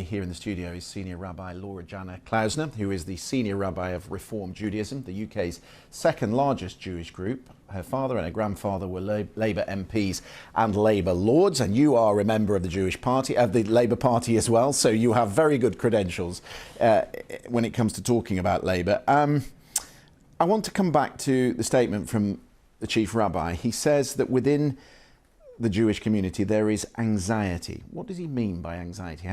Here in the studio is Senior Rabbi Laura Janner-Klausner, who is the Senior Rabbi of Reform Judaism, the UK's second largest Jewish group. Her father and her grandfather were Labour MPs and Labour Lords, and you are a member of the Jewish Party, of the Labour Party as well, so you have very good credentials when it comes to talking about Labour. I want to come back to the statement from the Chief Rabbi. He says that within the Jewish community there is anxiety. What does he mean by anxiety?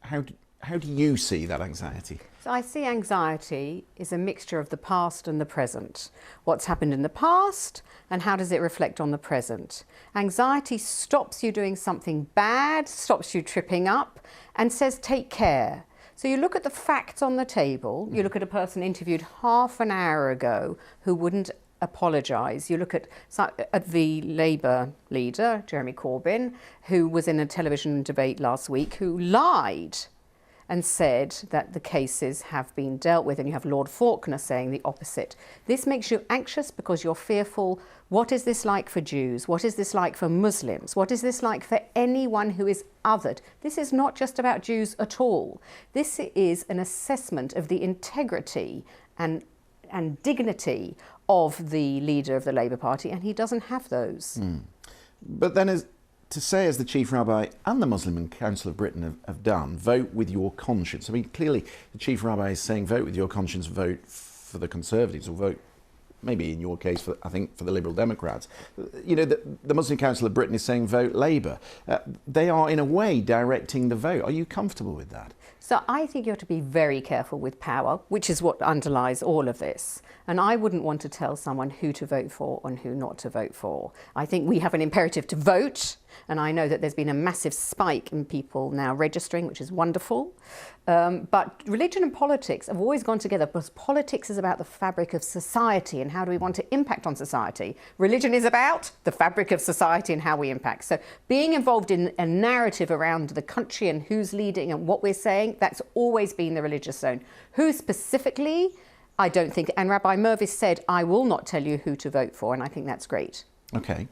How do you see that anxiety? So I see anxiety is a mixture of the past and the present. What's happened in the past and how does it reflect on the present? Anxiety stops you doing something bad, stops you tripping up and says take care. So you look at the facts on the table, you look at a person interviewed half an hour ago who wouldn't apologise. You look at the Labour leader, Jeremy Corbyn, who was in a television debate last week, who lied and said that the cases have been dealt with, and you have Lord Faulkner saying the opposite. This makes you anxious because you're fearful. What is this like for Jews? What is this like for Muslims? What is this like for anyone who is othered? This is not just about Jews at all. This is an assessment of the integrity and dignity of the leader of the Labour Party, and he doesn't have those. But then, as the Chief Rabbi and the Muslim Council of Britain have done, vote with your conscience. I mean, clearly the Chief Rabbi is saying vote with your conscience, vote for the Conservatives, or vote, maybe in your case, I think, for the Liberal Democrats. You know, the Muslim Council of Britain is saying vote Labour. They are, in a way, directing the vote. Are you comfortable with that? So I think you have to be very careful with power, which is what underlies all of this. And I wouldn't want to tell someone who to vote for and who not to vote for. I think we have an imperative to vote. And I know that there's been a massive spike in people now registering, which is wonderful. But religion and politics have always gone together because politics is about the fabric of society and how do we want to impact on society. Religion is about the fabric of society and how we impact. So being involved in a narrative around the country and who's leading and what we're saying, that's always been the religious zone. Who specifically, I don't think. And Rabbi Mervis said, I will not tell you who to vote for. And I think that's great. OK.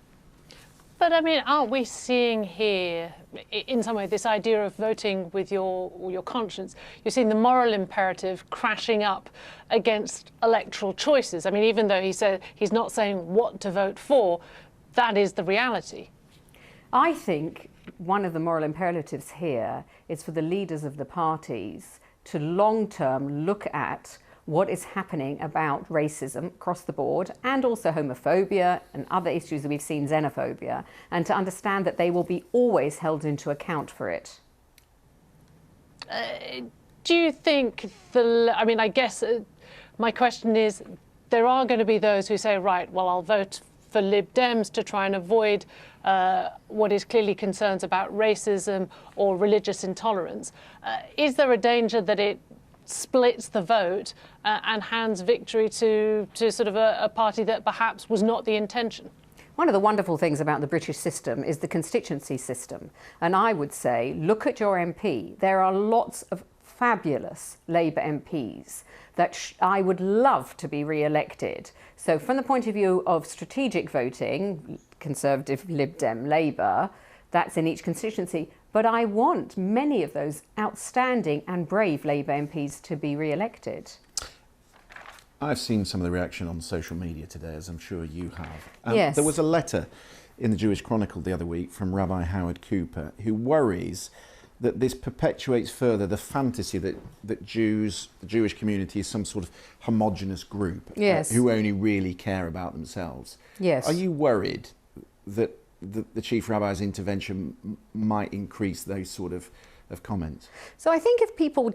But I mean, aren't we seeing here, in some way, this idea of voting with your conscience? You're seeing the moral imperative crashing up against electoral choices. I mean, even though he said he's not saying what to vote for, that is the reality. I think one of the moral imperatives here is for the leaders of the parties to long-term look at what is happening about racism across the board and also homophobia and other issues that we've seen, xenophobia, and to understand that they will be always held into account for it. Do you think I mean, I guess my question is, there are going to be those who say, right, well, I'll vote for Lib Dems to try and avoid what is clearly concerns about racism or religious intolerance. Is there a danger that it splits the vote and hands victory to sort of a party that perhaps was not the intention? One of the wonderful things about the British system is the constituency system. And I would say, look at your MP. There are lots of fabulous Labour MPs that I would love to be re-elected. So from the point of view of strategic voting, Conservative, Lib Dem, Labour, that's in each constituency. But I want many of those outstanding and brave Labour MPs to be re-elected. I've seen some of the reaction on social media today, as I'm sure you have. Yes. There was a letter in the Jewish Chronicle the other week from Rabbi Howard Cooper, who worries that this perpetuates further the fantasy that the Jewish community is some sort of homogenous group, yes, who only really care about themselves. Yes. Are you worried that the Chief Rabbi's intervention might increase those sort of comments? So I think if people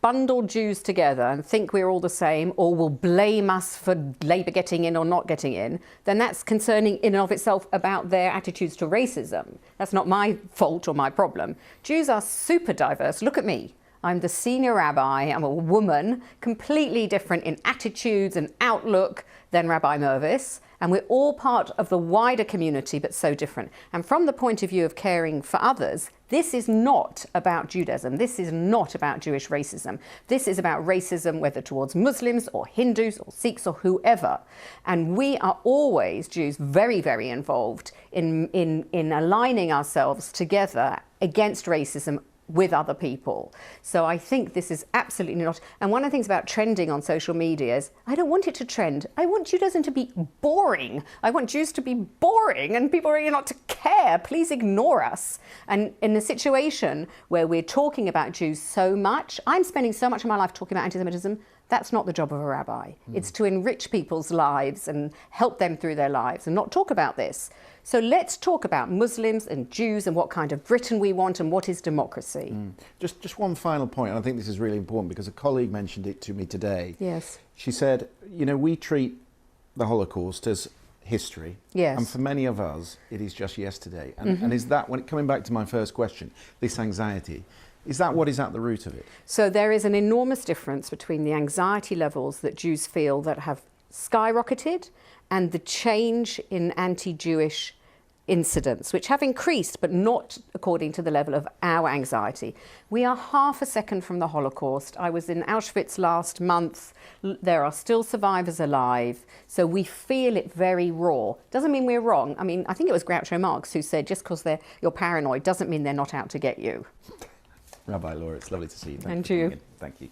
bundle Jews together and think we're all the same or will blame us for Labour getting in or not getting in, then that's concerning in and of itself about their attitudes to racism. That's not my fault or my problem. Jews are super diverse. Look at me. I'm the senior rabbi. I'm a woman, completely different in attitudes and outlook than Rabbi Mervis. And we're all part of the wider community, but so different. And from the point of view of caring for others, this is not about Judaism. This is not about Jewish racism. This is about racism, whether towards Muslims or Hindus or Sikhs or whoever. And we are always, Jews, very, very involved in aligning ourselves together against racism with other people. So I think this is absolutely not. And one of the things about trending on social media is I don't want it to trend. I want Judaism to be boring. I want Jews to be boring and people really not to care. Please ignore us. And in a situation where we're talking about Jews so much, I'm spending so much of my life talking about anti-Semitism. That's not the job of a rabbi. It's to enrich people's lives and help them through their lives and not talk about this. So let's talk about Muslims and Jews and what kind of Britain we want and what is democracy. Just one final point, and I think this is really important because a colleague mentioned it to me today. Yes. She said, you know, we treat the Holocaust as history. Yes. And for many of us, it is just yesterday. And is that, when coming back to my first question, this anxiety, is that what is at the root of it? So there is an enormous difference between the anxiety levels that Jews feel that have skyrocketed and the change in anti-Jewish incidents, which have increased, but not according to the level of our anxiety. We are half a second from the Holocaust. I was in Auschwitz last month. There are still survivors alive. So we feel it very raw. Doesn't mean we're wrong. I mean, I think it was Groucho Marx who said, just because you're paranoid doesn't mean they're not out to get you. Rabbi Laura, it's lovely to see you. And you. Thank you.